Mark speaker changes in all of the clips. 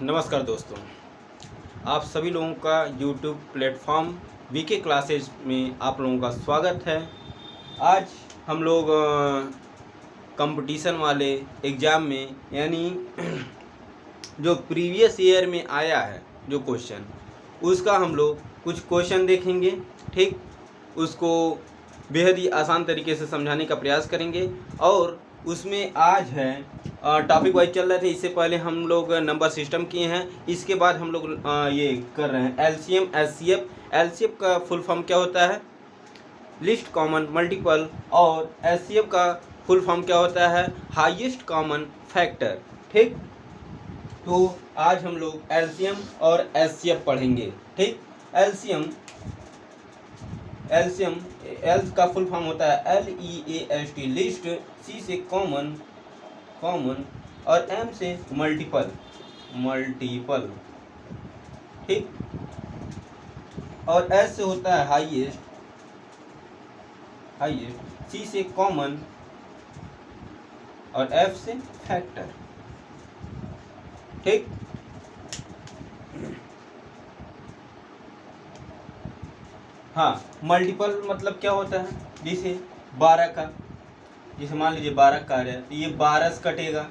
Speaker 1: नमस्कार दोस्तों, आप सभी लोगों का YouTube प्लेटफॉर्म वीके क्लासेज में आप लोगों का स्वागत है। आज हम लोग कंपटीशन वाले एग्ज़ाम में यानी जो प्रीवियस ईयर में आया है जो क्वेश्चन, उसका हम लोग कुछ क्वेश्चन देखेंगे। ठीक, उसको बेहद ही आसान तरीके से समझाने का प्रयास करेंगे। और उसमें आज है टॉपिक वाइज चल रहे थे, इससे पहले हम लोग नंबर सिस्टम किए हैं। इसके बाद हम लोग ये कर रहे हैं एलसीएम एचसीएफ। एलसीएफ का फुल फॉर्म क्या होता है? List common multiple. और एचसीएफ का फुल फॉर्म क्या होता है? Highest common factor. ठीक, तो आज हम लोग एलसीएम और एचसीएफ पढ़ेंगे। ठीक, एलसीएम एल का फुल फॉर्म होता है LEAST लिस्ट, सी से कॉमन और एम से मल्टीपल। ठीक, और एस से होता है हाईएस्ट, सी से कॉमन और एफ से फैक्टर। ठीक, हाँ, मल्टीपल मतलब क्या होता है? जैसे 12 का, जैसे मान लीजिए 12 कार्य है तो ये 12 से कटेगा,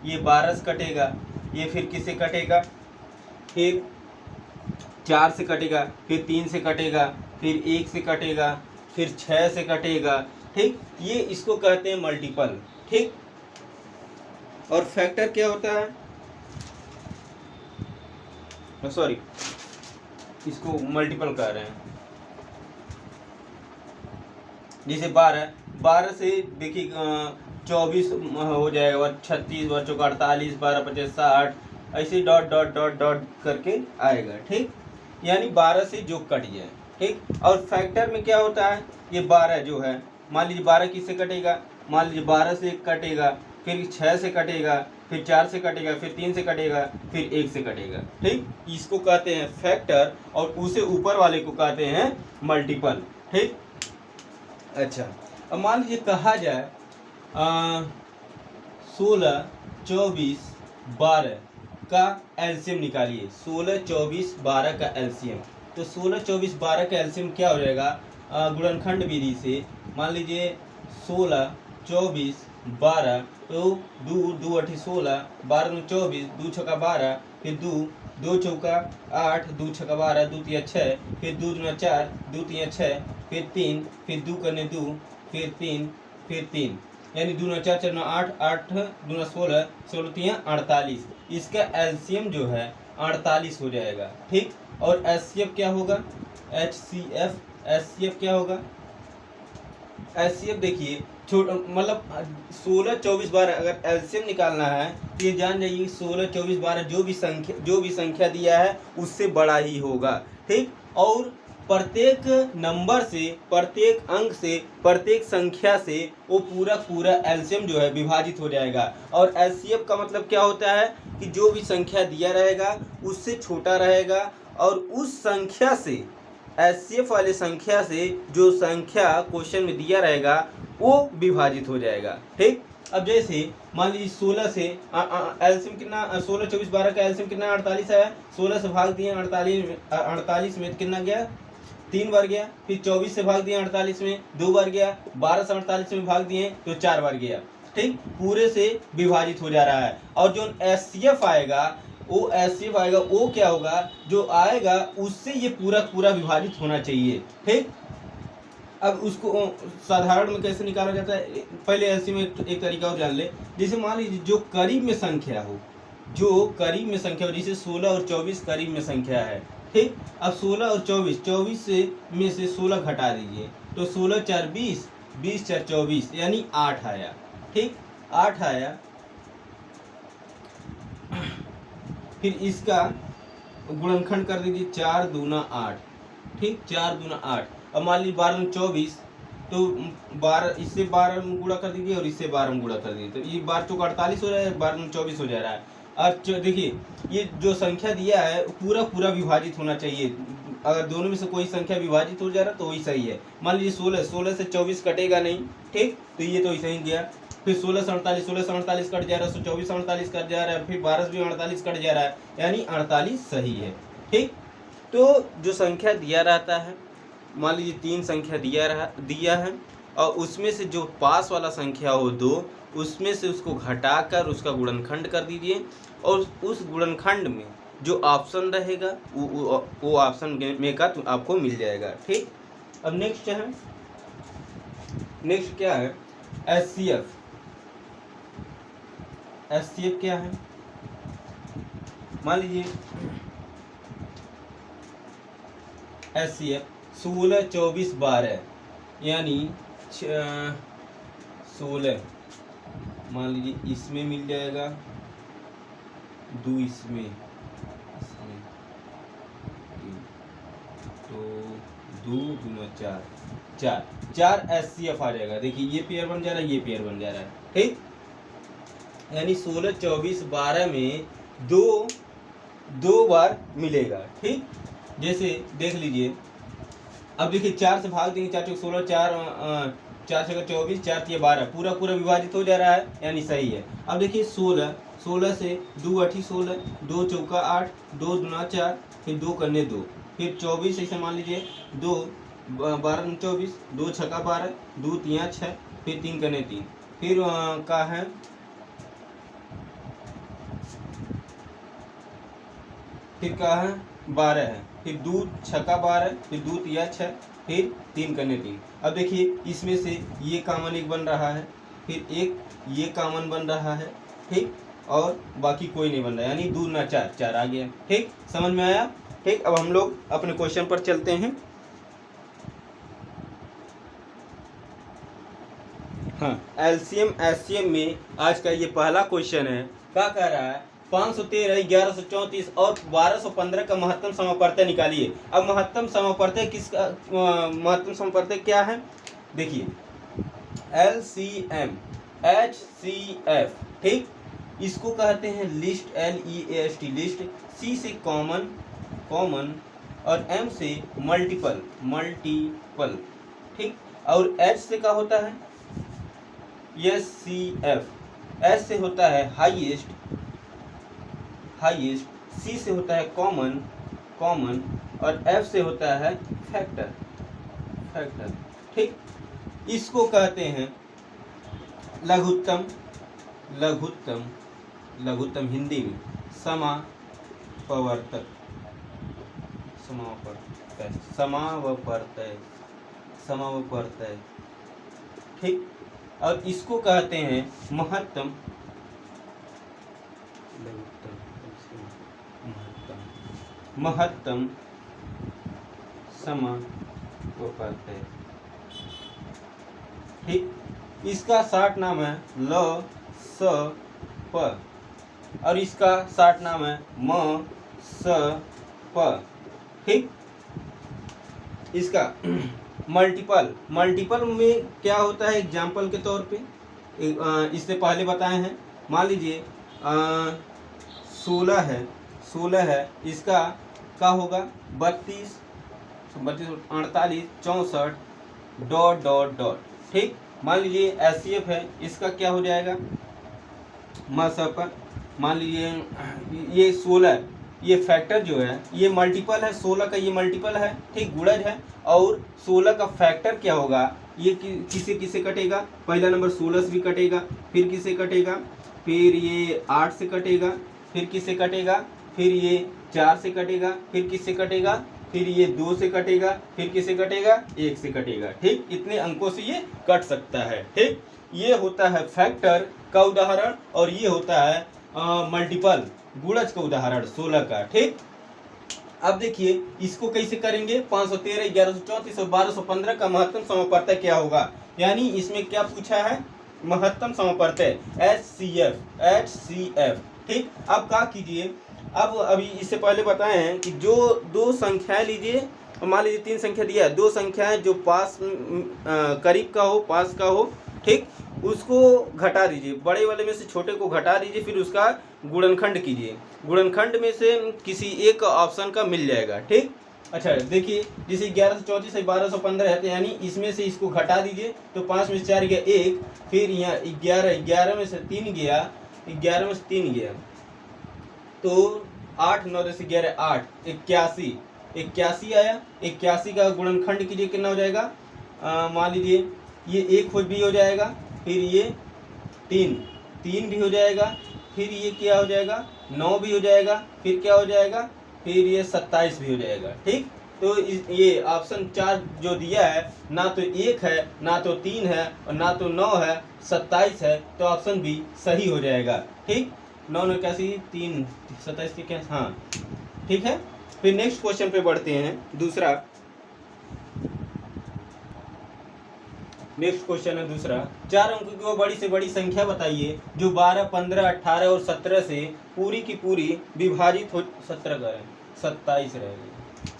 Speaker 1: ये 12 से कटेगा, ये फिर किससे कटेगा? फिर 4 से कटेगा, फिर 3 से कटेगा, फिर 1 से कटेगा, फिर 6 से कटेगा। ठीक, ये इसको कहते हैं मल्टीपल। ठीक, और फैक्टर क्या होता है? सॉरी, इसको मल्टीपल कह रहे हैं। जैसे 12 से देखिए 24 हो जाएगा, और 36, और 48, 12 50 60, ऐसे डॉट डॉट डॉट डॉट करके आएगा। ठीक, यानी 12 से जो कट जाए। ठीक, और फैक्टर में क्या होता है? ये 12 जो है, मान लीजिए 12 किससे कटेगा? मान लीजिए 12 से कटेगा, फिर 6 से कटेगा, फिर 4 से कटेगा, फिर 3 से कटेगा, फिर 1 से कटेगा। ठीक, इसको कहते हैं फैक्टर, और उसे ऊपर वाले को कहते हैं मल्टीपल। ठीक, अच्छा, अब मान लीजिए कहा जाए 16, 24, 12 का एलसीएम निकालिए। 16, 24, 12 का एलसीएम, तो 16, 24, 12 का एलसीएम क्या हो जाएगा? गुणनखंड विधि से मान लीजिए 16, 24, 12, तो 2 अठी 16, 12 दूनी 24, 2 छक्का 12, फिर 2 चौका 8, 2 छक्का 12, 2 तिया 6, फिर 2 दूना 4, 2 तिया 6, फिर 3, फिर 2 करने 2, फिर 3, फिर 3, यानी 2 दूना 4, 4 दूना 8, 8 दूना 16, 16 तिया 48। इसका एलसीएम जो है 48 हो जाएगा। ठीक, और एचसीएफ क्या होगा? एचसीएफ क्या होगा? एचसीएफ देखिए छोटा मतलब 16, 24, 12 अगर एलसीएम निकालना है तो ये जान जाइए 16, 24, 12 जो भी संख्या दिया है उससे बड़ा ही होगा। ठीक, और प्रत्येक नंबर से, प्रत्येक अंक से, प्रत्येक संख्या से वो पूरा एलसीएम जो है विभाजित हो जाएगा। और एचसीएफ का मतलब क्या होता है कि जो भी संख्या दिया रहेगा उससे छोटा रहेगा, और उस संख्या से, एचसीएफ वाले संख्या से जो संख्या क्वेश्चन में दिया रहेगा वो विभाजित हो जाएगा। ठीक, अब जैसे मान लीजिए 16 से एलसीएम कितना? 16, 24, 12 का एलसीएम कितना? 48 है। 16 से भाग दिए 48 में कितना गया? 3 बार गया। फिर 24 से भाग दिए 48 में 2 बार गया। 12 से 48 में भाग दिए तो 4 बार गया। ठीक, पूरे से विभाजित हो जा रहा है। और जो एचसीएफ आएगा वो क्या होगा? जो आएगा उससे ये पूरा विभाजित होना चाहिए। ठीक, अब उसको साधारण में कैसे निकाला जाता है? पहले एलसीएम एक तरीका और जान ले। जैसे मान लीजिए जो करीब में संख्या हो, जैसे 16 और 24 करीब में संख्या है। ठीक, अब 16 और 24 में से 16 घटा दीजिए, तो 16 4 20, 20 4 24, यानी 8 आया। ठीक, 8 आया। फिर इसका गुणनखंड कर दीजिए, 4 दूना 8। ठीक, 4 दूना 8। अब मान लीजिए 12 में 24, तो 12 इससे 12 में गुणा कर दीजिए और इससे 12 में गुणा कर दीजिए, तो ये 12 चौका 48 हो रहा है, 12 में 24 हो जा रहा है। अब देखिए ये जो संख्या दिया है पूरा विभाजित होना चाहिए। अगर दोनों में से कोई संख्या विभाजित हो जा रहा है तो वही सही है। मान लीजिए 16 से 24 कटेगा नहीं। ठीक, तो ये तो ऐसे ही गया। फिर 16 से 48 कट जा रहा है, 124 से 48 कट जा रहा है, फिर 12 से भी 48 कट जा रहा है, यानी 48 सही है। ठीक, तो जो संख्या दिया रहता है, मान लीजिए 3 संख्या दिया है और उसमें से जो पास वाला संख्या हो 2, उसमें से उसको घटाकर उसका गुणनखंड कर दीजिए और उस गुणनखंड में जो ऑप्शन रहेगा वो ऑप्शन में का तो आपको मिल जाएगा। ठीक, अब नेक्स्ट क्या है, एचसीएफ। एचसीएफ क्या है, मान लीजिए एचसीएफ 16, 24, 12 यानी 16 मान लीजिए इसमें मिल जाएगा, 2 इसमें, तो 2 दूना 4 एचसीएफ आ जाएगा। देखिए ये पेयर बन जा रहा है, ये पेयर बन जा रहा है। ठीक, यानी 16, 24, 12 में दो बार मिलेगा। ठीक, जैसे देख लीजिए, अब देखिए 4 से भाग देंगे, 4 चौक 16, 4 छक्का 24, 4 तिया 12, पूरा विभाजित हो जा रहा है, यानी सही है। अब देखिए 16 से 2 8 16, 2 चौका 8, 2 दूना 4, फिर 2 करने 2, फिर 24 ऐसे मान लीजिए 2 12 24, 2 छक्का 12, 2 तिया 6, फिर 3 करने 3, फिर का है फिर का है 12 है, फिर 2 छक्का 12, फिर 2 तिया 6, फिर 3 करने 3। अब देखिए इसमें से ये कॉमन एक बन रहा है, फिर एक ये कॉमन बन रहा है। ठीक, और बाकी कोई नहीं बन रहा, यानी 2 ना 4 आ गया। ठीक, समझ में आया। ठीक, अब हम लोग अपने क्वेश्चन पर चलते हैं। हाँ, एलसीएम एचसीएम में आज का ये पहला क्वेश्चन है। क्या कह रहा है, 513, 1134 और 1215 का महत्तम समापवर्तय निकालिए। अब महत्तम समापवर्तय किसका, महत्तम समापवर्तय क्या है, देखिए एलसीएम एचसीएफ। ठीक, इसको कहते हैं लिस्ट, LEAST लिस्ट, सी से कॉमन और एम से मल्टीपल। ठीक, और एच से क्या होता है, SCF, एस से होता है हाईएस्ट, सी से होता है कॉमन और एफ से होता है फैक्टर। ठीक, इसको कहते हैं लघुत्तम हिंदी में समापवर्तय। ठीक, और इसको कहते हैं महत्तम समापवर्तय। ठीक, इसका शार्ट नाम है LSP और इसका शार्ट नाम है MSP। ठीक, इसका मल्टीपल में क्या होता है, एग्जाम्पल के तौर पे इससे पहले बताए हैं। मान लीजिए 16 है, इसका क्या होगा 32, 48, 64 ... ठीक, मान लीजिए एचसीएफ है, इसका क्या हो जाएगा MSP। मान लीजिए ये 16, ये फैक्टर जो है ये मल्टीपल है, 16 का ये मल्टीपल है। ठीक, गुणज है, और 16 का फैक्टर क्या होगा, ये किसे कटेगा, पहला नंबर 16 से भी कटेगा, फिर किसे कटेगा, फिर ये 8 से कटेगा, फिर किसे कटेगा, फिर ये 4 से कटेगा, फिर किससे कटेगा, फिर ये 2 से कटेगा, फिर किसे कटेगा, 1 से कटेगा। ठीक, इतने अंकों से ये कट सकता है। ठीक, ये होता है फैक्टर का उदाहरण और ये होता है मल्टीपल गुणज का उदाहरण 16 का। ठीक, अब देखिए इसको कैसे करेंगे, 513, 1134 और 1215 का महत्तम समापवर्तय क्या होगा, यानी इसमें क्या पूछा है, महत्तम समापवर्तय HCF। ठीक, अब क्या कीजिए, अब अभी इससे पहले बताए हैं कि जो 2 संख्याएं लीजिए, मान लीजिए 3 संख्या दिया है, 2 संख्याएं जो पास करीब का हो, पास का हो। ठीक, उसको घटा दीजिए, बड़े वाले में से छोटे को घटा दीजिए, फिर उसका गुणनखंड कीजिए। गुणनखंड में से किसी एक ऑप्शन का मिल जाएगा। ठीक, अच्छा देखिए, जैसे 1134 से 1215 है, तो यानी इसमें से इसको घटा दीजिए, तो 5 में से 4 गया 1, फिर यहाँ 11 में से 3 गया, 11 में से 3 गया, तो 8 9 10 11 8 81 आया। 81 का गुणनखंड कीजिए, कितना हो जाएगा, मान लीजिए ये 1 भी हो जाएगा, फिर ये 3 भी हो जाएगा, फिर ये क्या हो जाएगा 9 भी हो जाएगा, फिर क्या हो जाएगा, फिर ये 27 भी हो जाएगा। ठीक, तो ये ऑप्शन 4 जो दिया है, ना तो 1 है, ना तो 3 है, और ना तो 9 है, 27 है, तो ऑप्शन बी सही हो जाएगा। ठीक, 9 9 81 3 27 के क्या, हाँ ठीक है। फिर नेक्स्ट क्वेश्चन पे बढ़ते हैं, दूसरा नेक्स्ट क्वेश्चन है दूसरा। 4 अंकों की वो बड़ी से बड़ी संख्या बताइए जो 12 15 18 और 17 से पूरी की पूरी विभाजित हो, 17 का है 27 रहेगी,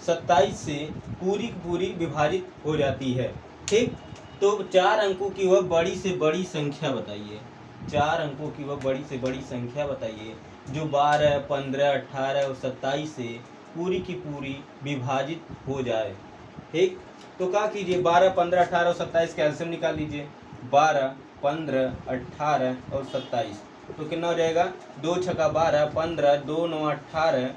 Speaker 1: 27 से पूरी की पूरी विभाजित हो जाती है। ठीक, तो 4 अंकों की वह बड़ी से बड़ी संख्या बताइए, 4 अंकों की वह बड़ी से बड़ी संख्या बताइए जो 12 15 18 और 27 से पूरी की पूरी विभाजित हो जाए। ठीक, तो क्या कीजिए, 12 15 18 और 27 का एलसीएम निकाल लीजिए। 12 15 18 और 27, तो कितना हो जाएगा, 2 छक्का 12 15, 2 9 18,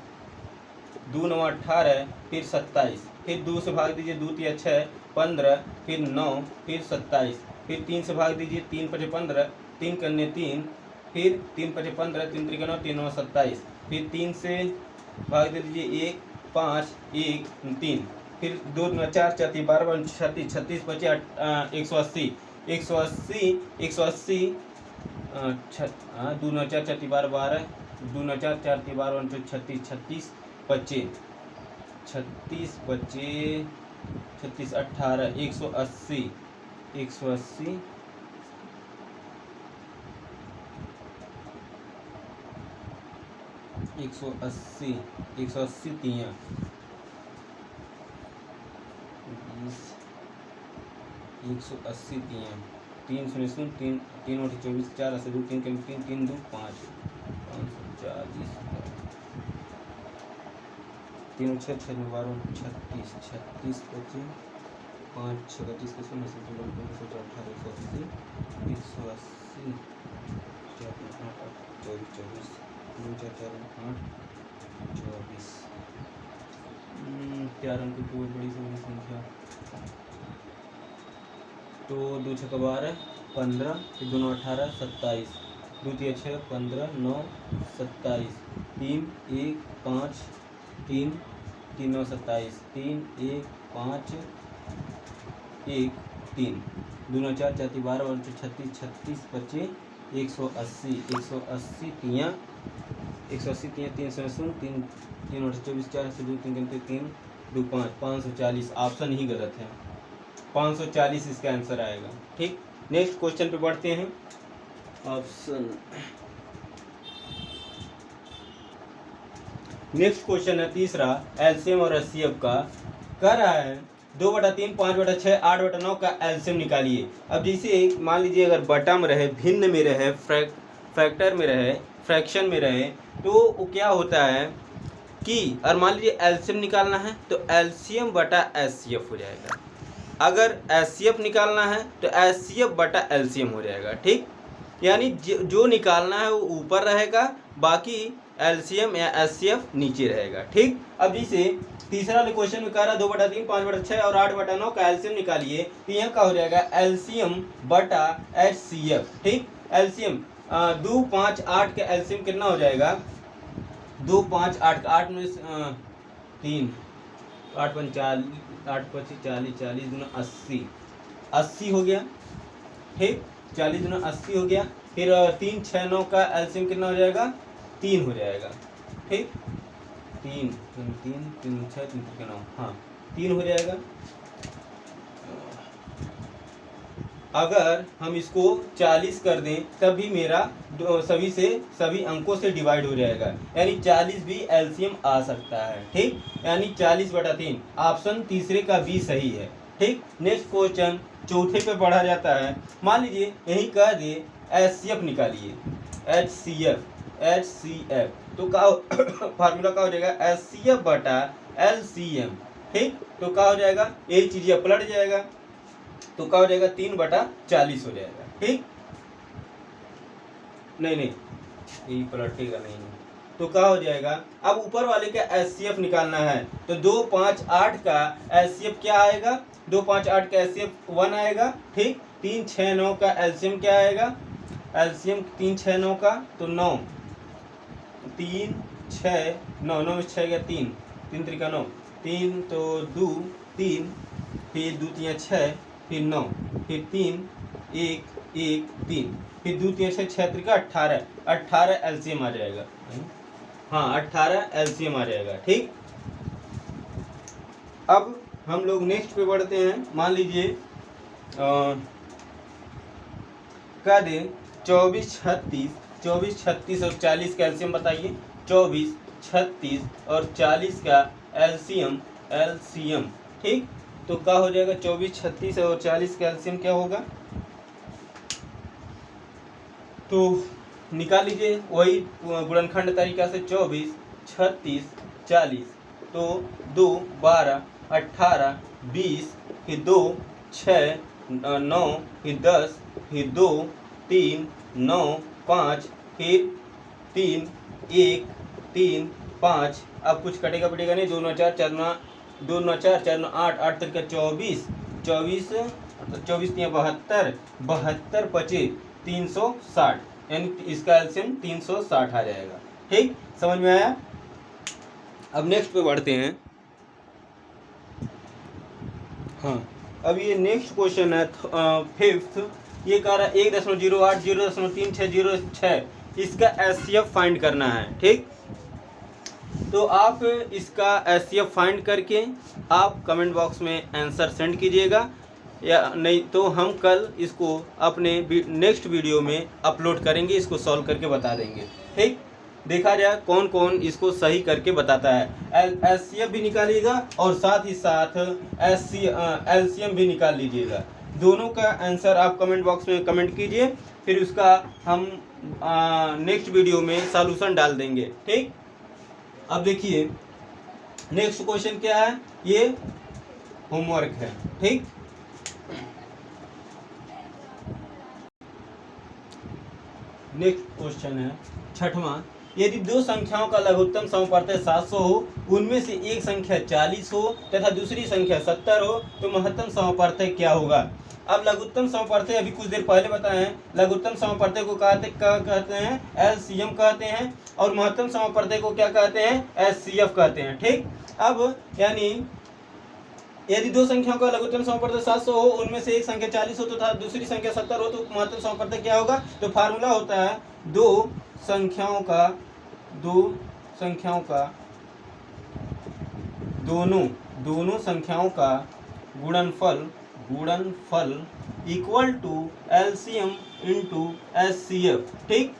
Speaker 1: 2 9 18, फिर 27, फिर 2 से भाग दीजिए, 2 3 6 15, फिर 9, फिर 27, फिर 3 से भाग दीजिए, 3 5 15, 3 कन्ने 3, फिर 3 5 15, 3 3 9, 3 9 27, फिर 3 से भाग दे दीजिए 1 5 1 3, फिर 2 4 4 12 36 36 बचे 180 180 180, 2 9 4 4 12 12, 2 9 4 4 12 36 36 बचे 36 बचे 36 18 180 180 180 180 तियाँ 180 तियाँ 3 शून्य शून्य 3 3 और 24 4 से 2 3 3 3 2 5 540 3 6 6 12 36 36 बचे 5 36 के शून्य से 18 180 180 24 24 2 4 4 8 24, 4 अंकों की बहुत बड़ी से बड़ी संख्या, तो 2 छक्का 12 15, फिर 2 9 18 27, 2 3 6 15 9 27, 3 1 5 3 3 9 27, 3 1 5 1 3, 2 9 4 4 12 और 36 36 बचे 180 180 तियाँ 180 तियाँ 3 शून्य शून्य 3 3 और 24 4 से 2 3 3 2 5 540, ऑप्शन ही गलत है, 540 इसका आंसर आएगा। ठीक, नेक्स्ट क्वेश्चन पे बढ़ते हैं। ऑप्शन नेक्स्ट क्वेश्चन है तीसरा, एलसीएम और एचसीएफ का। कह रहा है 2/3 5/6 8/9 का एलसीएम निकालिए। अब जैसे मान लीजिए अगर बटा में रहे, भिन्न में रहे, फैक्टर में रहे, फ्रैक्शन में रहे, तो वो क्या होता है कि और मान लीजिए एलसीएम निकालना है तो एलसीएम बटा एचसीएफ हो जाएगा। अगर एचसीएफ निकालना है तो एचसीएफ बटा एलसीएम हो जाएगा। ठीक, यानी जो निकालना है वो ऊपर रहेगा, बाकी एलसीएम या एचसीएफ नीचे रहेगा। ठीक, अब जैसे तीसरा क्वेश्चन में कह रहा है 2/3 5/6 और 8/9 का एलसीएम निकालिए, तो यहाँ का हो जाएगा एलसीएम बटा एचसीएफ। ठीक, एलसीएम 2 5 8 का एलसीएम कितना हो जाएगा, 2 5 8 8 में 3 8 5 40 8 5 40 40 दूना 80 80 हो गया। ठीक, 40 दूना 80 हो गया। फिर 3 6 9 का एलसीएम कितना हो जाएगा, 3 हो जाएगा। ठीक, 3 3 3 3 6 3 3 9, हाँ 3 हो जाएगा। अगर हम इसको 40 कर दें तब भी मेरा सभी अंकों से डिवाइड हो जाएगा, यानी 40 भी एलसीएम आ सकता है। ठीक, यानी 40/3, ऑप्शन तीसरे का भी सही है। ठीक, नेक्स्ट क्वेश्चन चौथे पे पढ़ा जाता है। मान लीजिए यही कह दे एचसीएफ निकालिए, एचसीएफ तो का फार्मूला का हो जाएगा एचसीएफ बटा एलसीएम। ठीक। तो क्या हो जाएगा, यही चीज ये पलट जाएगा, तो क्या हो जाएगा 3/40 हो जाएगा। ठीक, नहीं यही पलटेगा नहीं, तो क्या हो जाएगा, अब ऊपर वाले का एचसीएफ निकालना है, तो 258 का एचसीएफ क्या आएगा, 258 का एचसीएफ 1 आएगा। ठीक, 369 का एलसीएम क्या आएगा, एलसीएम 369 का तो 9, 3 6 9, 9 में 6 गया 3, 3 त्रिका 9, 3 तो 2 3, फिर 2 3 6, फिर 9, फिर 3 1 1 3, फिर 2 3 6 6 त्रिका 18, 18 एलसीएम आ जाएगा। हाँ 18 एलसीएम आ जाएगा। ठीक, अब हम लोग नेक्स्ट पे बढ़ते हैं। मान लीजिए क्या दें, 24 36 और 40 का एलसीएम बताइए, 24 36 और 40 का एलसीएम। ठीक, तो क्या हो जाएगा, 24 36 और 40 का एलसीएम क्या होगा, तो निकाल लीजिए वही गुणनखंड तरीका से, 24 36 40, तो 2 12 18 20, फिर 2 6 9, फिर 10, फिर 2 3 9 5, फिर 3 1 3 5, अब कुछ कटेगा पड़ेगा नहीं, 2 9 4 4 9 2 9 4 4 9 8 8 तक 24 24 24 72 72 25 360, यानी इसका एलसीएम 360 आ जाएगा। ठीक, समझ में आया। अब नेक्स्ट पे बढ़ते हैं। हाँ, अब ये नेक्स्ट क्वेश्चन है फिफ्थ, ये कह रहा है 1.08 0.3606, इसका एचसीएफ फाइंड करना है। ठीक, तो आप इसका एचसीएफ फाइंड करके आप कमेंट बॉक्स में आंसर सेंड कीजिएगा, या नहीं तो हम कल इसको अपने नेक्स्ट वीडियो में अपलोड करेंगे, इसको सॉल्व करके बता देंगे। ठीक, देखा जाए कौन कौन इसको सही करके बताता है। एचसीएफ भी निकालिएगा और साथ ही साथ एलसीएम भी निकाल लीजिएगा। दोनों का आंसर आप कमेंट बॉक्स में कमेंट कीजिए, फिर उसका हम नेक्स्ट वीडियो में सॉल्यूशन डाल देंगे। ठीक, अब देखिए नेक्स्ट क्वेश्चन क्या है, ये होमवर्क है। ठीक, नेक्स्ट क्वेश्चन है छठवां, यदि दो संख्याओं का लघुत्तम समप्रत्यय 700 हो, उनमें से एक संख्या 40 हो तथा दूसरी संख्या 70 हो, तो महत्तम समप्रत्यय क्या होगा। अब लघुत्तम समप्रत्यय अभी कुछ देर पहले बताए हैं, लघुत्तम समप्रत्यय को कहते हैं एलसीएम कहते हैं, और महत्तम समप्रत्यय को क्या कहते हैं, एचसीएफ कहते हैं। ठीक, अब यानी यदि दो संख्याओं का लघुत्तम समप्रत्यय 700 हो, उनमें से एक संख्या 40 हो तथा दूसरी संख्या 70 हो, तो महत्तम समप्रत्यय क्या होगा। तो फार्मूला होता है दो संख्याओं का दोनों संख्याओं का गुणनफल equal to LCM into HCF. ठीक,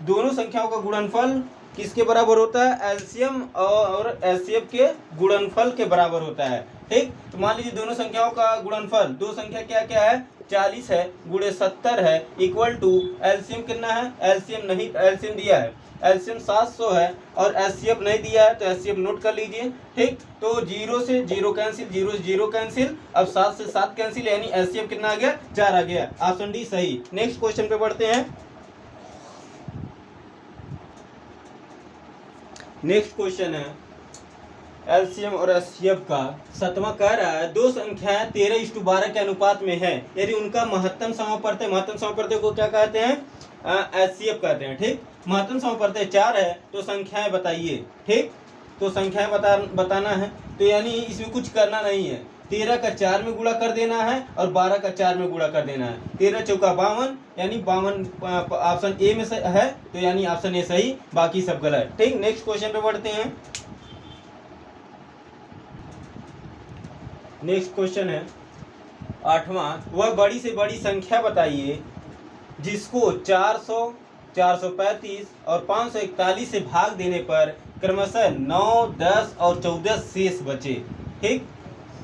Speaker 1: दोनों संख्याओं का गुणनफल किसके बराबर होता है, एलसीएम और एचसीएफ के गुणनफल के बराबर होता है। ठीक, तो मान लीजिए दोनों संख्याओं का गुणनफल, दो संख्या क्या क्या है, 40 है गुणे 70 है, इक्वल टू एलसीएम कितना है, एलसीएम नहीं, एलसीएम दिया है, एलसीएम 700 है और एचसीएफ नहीं दिया है, तो एचसीएफ नोट कर लीजिए। ठीक, तो 0 से 0 कैंसिल, 0 से 0 कैंसिल, अब 7 से 7 कैंसिल, यानी एचसीएफ कितना आ गया, 4 आ गया। ऑप्शन डी सही। नेक्स्ट क्वेश्चन पे बढ़ते हैं। नेक्स्ट क्वेश्चन है एलसीएम और एचसीएफ का। सातवां कह रहा है दो संख्याएं 13:12 के अनुपात में है, यदि उनका महत्तम समापवर्तय को क्या कहते हैं, एचसीएफ कहते हैं। ठीक, महत्तम समापवर्तय 4 है, तो संख्याएं बताइए। ठीक, तो संख्याएं बताना है, तो यानी इसमें कुछ करना नहीं है, 13 का 4 में गुणा कर देना है और 12 का 4 में गुणा कर देना है। 13 चौका 52, यानी 52 ऑप्शन ए में है, तो यानी ऑप्शन ए सही, बाकी सब गलत। ठीक, नेक्स्ट क्वेश्चन पे बढ़ते हैं। नेक्स्ट क्वेश्चन है 8वां, वह बड़ी से बड़ी संख्या बताइए जिसको 400, 435 और 541 से भाग देने पर क्रमशः 9, 10 और 14 शेष बचे। ठीक,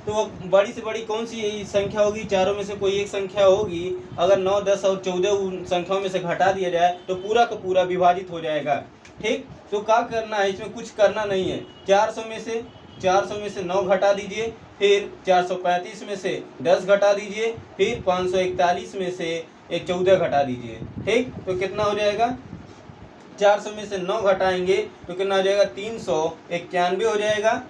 Speaker 1: तो वह बड़ी से बड़ी कौन सी संख्या होगी, चारों में से कोई एक संख्या होगी। अगर 9, 10 और 14 उन संख्याओं में से घटा दिया जाए तो पूरा का पूरा विभाजित हो जाएगा। ठीक, तो क्या करना है, इसमें कुछ करना नहीं है। 400 में से 400 में से 9 घटा दीजिए, फिर 435 में से 10 घटा दीजिए, फिर 541 में से 14 घटा दीजिए। ठीक, तो कितना हो जाएगा? 400 में से 9 घटाएंगे तो कितना हो जाएगा? 391 हो जाएगा।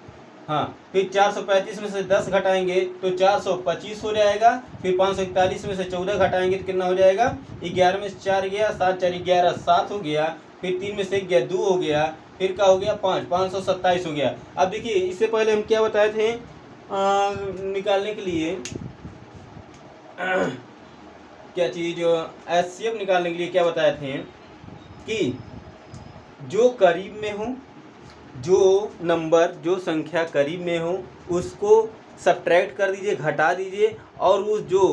Speaker 1: हाँ, फिर 435 में से 10 घटाएंगे तो 425 हो जाएगा। फिर 541 में से 14 घटाएंगे तो कितना हो जाएगा? 11 में से 4 गया, 7 4 11, 7 हो गया। फिर 3 में से 1 गया, 2 हो गया। फिर क्या हो गया? 5, 527 हो गया। अब देखिए, इससे पहले हम क्या बताए थे निकालने के लिए क्या चीज़, HCF निकालने के लिए क्या बताए थे कि जो करीब में हो, जो नंबर, जो संख्या करीब में हो उसको सब्ट्रैक्ट कर दीजिए, घटा दीजिए, और उस जो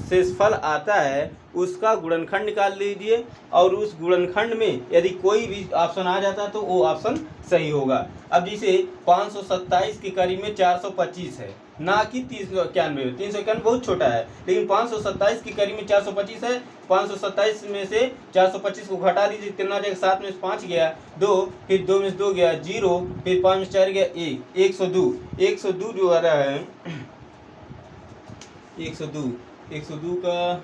Speaker 1: शेषफल आता है उसका गुणनखंड निकाल लीजिए, और उस गुणनखंड में यदि कोई भी ऑप्शन आ जाता तो वो ऑप्शन सही होगा। अब जैसे 527 के करीब में 425 है, ना कि 391। 391 बहुत छोटा है, लेकिन 527 के करीब में 425 है। 527 में से 425 को घटा दीजिए, कितना जाएगा? 7 में से 5 गया 2, फिर 2 में से 2 गया 0, फिर 5 में से 4 गया 1, 102। 102 जो आ रहा है 102 का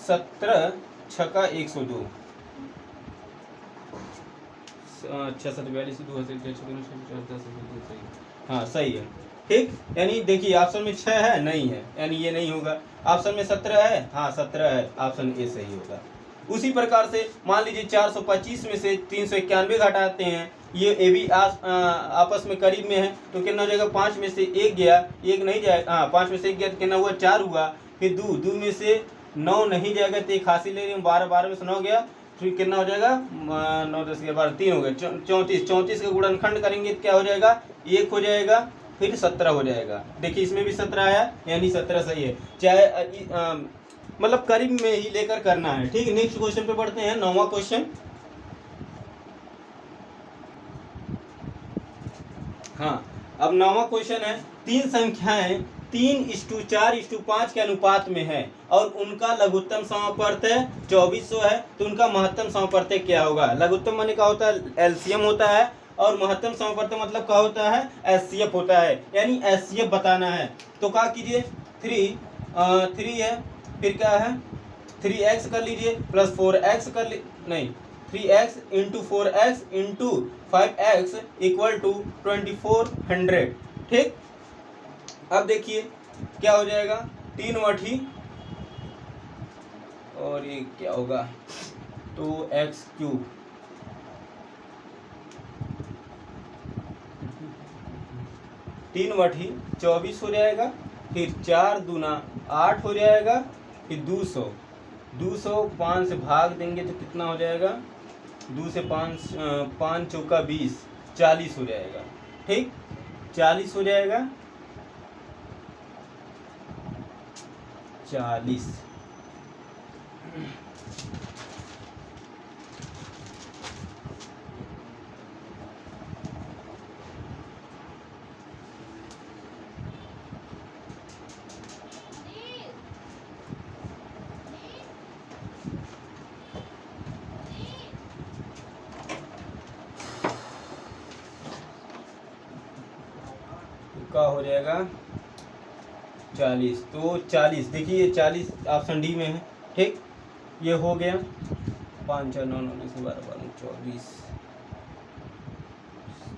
Speaker 1: 17 छक्का 102, 642 हाँ सही है। ठीक, यानी देखिए ऑप्शन में 6 है, नहीं है, यानी ये नहीं होगा। ऑप्शन में 17 है, हाँ 17 है, ऑप्शन ए सही होगा। उसी प्रकार से मान लीजिए 425 में से 391 घटाते हैं, ये ए भी आपस में करीब में है, तो कितना हो जाएगा? 5 में से 1 गया, 1 नहीं जाएगा, हाँ 5 में से 1 गया तो कितना हुआ? 4 हुआ। फिर 2 में से 9 नहीं जाएगा तो 1 हासिल ले रही हूँ, 12 में से 9 गया, फिर कितना हो जाएगा? 9 10 12 3 हो गया, 34। 34 का गुणनखंड करेंगे तो क्या हो जाएगा? 1 हो जाएगा, फिर 17 हो जाएगा। देखिए इसमें भी 17 आया, यानी 17 सही है। चाहे मतलब करीब में ही लेकर करना है। ठीक है, नेक्स्ट क्वेश्चन पे बढ़ते हैं, 9वां क्वेश्चन। हाँ, अब 9वां क्वेश्चन है, 3 संख्याएं 3:4:5 के अनुपात में है और उनका लघुत्तम समापवर्त्य 2400 है, तो उनका महत्तम समापवर्त्य क्या होगा? लघुत्तम माने क्या होता है? एलसीएम होता है, और महत्तम समापवर्त्य मतलब क्या होता है? एचसीएफ होता है, यानी एचसीएफ बताना है। तो क्या कीजिए? 3 है, फिर क्या है? 3x कर लीजिए प्लस 4x कर नहीं, 3x into 4x into 5x equal to 2400। ठीक, अब देखिए क्या हो जाएगा? 3 वठी और ये क्या होगा? तो x³ 3 वठी 24 हो जाएगा, फिर 4 दूना 8 हो जाएगा, फिर 200 5 से भाग देंगे तो कितना हो जाएगा? 2 से 5 चौका 20, 40 हो जाएगा। ठीक, 40 हो जाएगा, 40। का हो जाएगा 40, तो 40 देखिए, 40 ऑप्शन डी में है। ठीक, ये हो गया। 5 4 9 9 10 12 12 24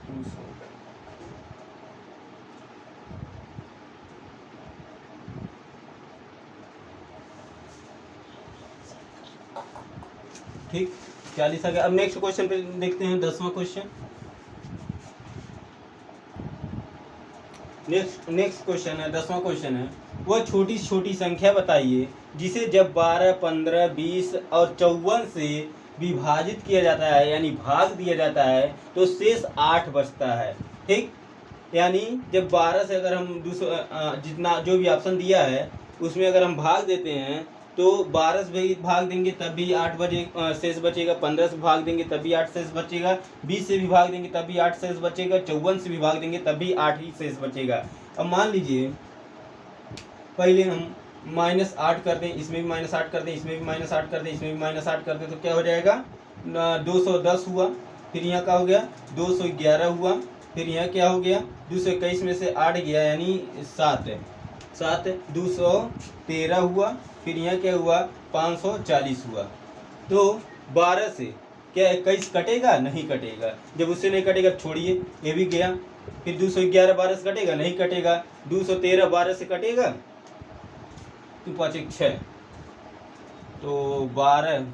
Speaker 1: 200। ठीक, 40 आ गया। अब नेक्स्ट क्वेश्चन पे देखते हैं, 10वां क्वेश्चन। नेक्स्ट क्वेश्चन है, 10वां क्वेश्चन है, वह छोटी छोटी संख्या बताइए जिसे जब 12 15 20 और 54 से विभाजित किया जाता है, यानी भाग दिया जाता है, तो शेष 8 बचता है। ठीक, यानी जब 12 से अगर हम जितना जो भी ऑप्शन दिया है उसमें अगर हम भाग देते हैं तो 12 से भी भाग देंगे तब भी 8 शेष बचेगा, 15 से भाग देंगे तब भी 8 शेष बचेगा, 20 से भी भाग देंगे तब भी 8 शेष बचेगा, 54 से भी भाग देंगे तब भी 8 ही शेष बचेगा। अब मान लीजिए पहले हम -8 कर दें, इसमें भी -8 कर दें, इसमें भी -8 कर दें, इसमें भी -8 कर दें, तो क्या हो जाएगा? 210 हुआ, फिर यहाँ का हो गया 211 हुआ, फिर यहाँ क्या हो गया 221 में से 8 गया यानी 7 है, 7 213 हुआ, फिर यहाँ क्या हुआ 540 हुआ। तो 12 से क्या 21 कटेगा? नहीं कटेगा। जब उससे नहीं कटेगा छोड़िए, ये भी गया। फिर 211 12 से कटेगा? नहीं कटेगा। 213 12 से कटेगा? 2 5 1 6, तो 12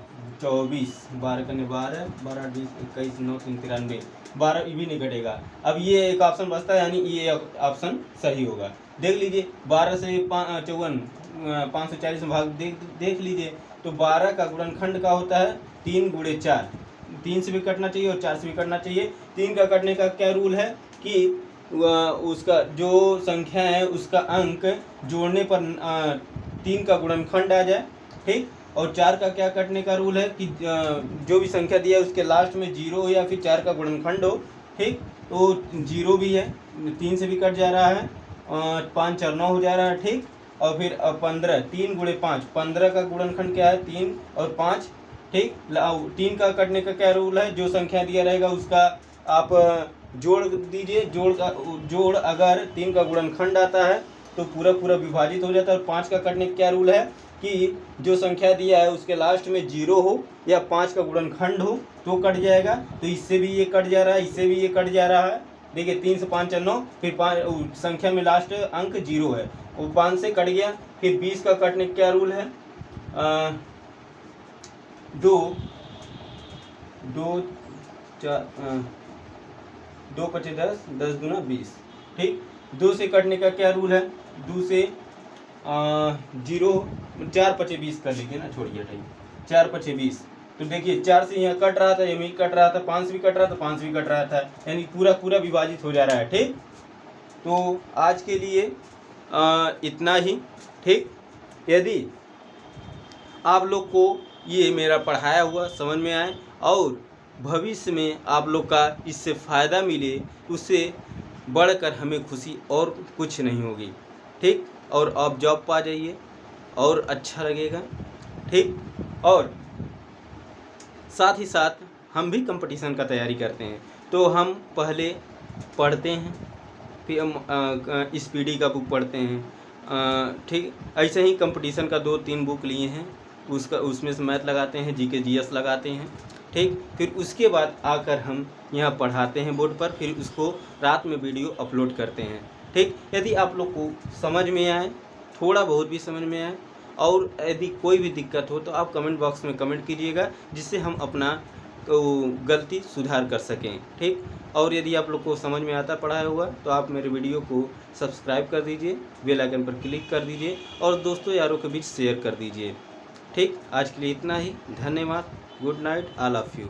Speaker 1: 24 12 करने 12 12 20 21 9 3 93 12 भी नहीं कटेगा। अब ये एक ऑप्शन बचता है, यानी ये ऑप्शन सही होगा। देख लीजिए 12 से 54 540 में भाग देख लीजिए, तो 12 का गुणनखंड का होता है 3 गुणे 4, 3 से भी कटना चाहिए और 4 से भी कटना चाहिए। 3 का कटने का क्या रूल है कि उसका जो संख्या है उसका अंक जोड़ने पर 3 का गुणनखंड आ जाए, ठीक। और 4 का क्या कटने का रूल है कि जो भी संख्या दिया है उसके लास्ट में 0 हो या फिर 4 का गुणनखंड हो, ठीक। तो 0 भी है, 3 से भी कट जा रहा है, 5 4 9 हो जा रहा है, ठीक। और फिर 15 3 गुणे 5, 15 का गुणनखंड क्या है 3 और 5, ठीक। 3 का कटने का क्या रूल है, जो संख्या दिया रहेगा उसका आप जोड़ दीजिए, जोड़ अगर 3 का गुणनखंड आता है तो पूरा पूरा विभाजित हो जाता है। और 5 का कटने का क्या रूल है कि जो संख्या दिया है उसके लास्ट में 0 हो या 5 का गुणनखंड हो तो कट जाएगा। तो इससे भी ये कट जा रहा है, इससे भी ये कट जा रहा है। देखिए 3 से 5 9, फिर 5 संख्या में लास्ट अंक 0 है, वो 5 से कट गया। फिर 20 का कटने का क्या रूल है, 2 5 10 10 दूना 20, ठीक। 2 से कटने का क्या रूल है, 2 से 0 4 5 20 कर लीजिए ना, छोड़िए टाइम, 4 5 20। तो देखिए 4 से यहाँ कट रहा था, ये भी कट रहा था, 5 से भी कट रहा था, 5 से भी कट रहा था, यानी पूरा पूरा विभाजित हो जा रहा है, ठीक। तो आज के लिए इतना ही, ठीक। यदि आप लोग को ये मेरा पढ़ाया हुआ समझ में आए और भविष्य में आप लोग का इससे फ़ायदा मिले, उससे बढ़कर हमें खुशी और कुछ नहीं होगी, ठीक। और आप जॉब पा जाइए और अच्छा लगेगा, ठीक। और साथ ही साथ हम भी कंपटीशन का तैयारी करते हैं, तो हम पहले पढ़ते हैं, फिर हम स्पीडी का बुक पढ़ते हैं, ठीक। ऐसे ही कंपटीशन का 2-3 बुक लिए हैं, उसमें से मैथ लगाते हैं, जीके जीएस लगाते हैं, ठीक। फिर उसके बाद आकर हम यहाँ पढ़ाते हैं बोर्ड पर, फिर उसको रात में वीडियो अपलोड करते हैं, ठीक। यदि आप लोग को समझ में आए, थोड़ा बहुत भी समझ में आए, और यदि कोई भी दिक्कत हो तो आप कमेंट बॉक्स में कमेंट कीजिएगा, जिससे हम अपना गलती सुधार कर सकें, ठीक। और यदि आप लोग को समझ में आता पढ़ाया हुआ तो आप मेरे वीडियो को सब्सक्राइब कर दीजिए, बेल आइकन पर क्लिक कर दीजिए और दोस्तों यारों के बीच शेयर कर दीजिए, ठीक। आज के लिए इतना ही, धन्यवाद, good night, all of you.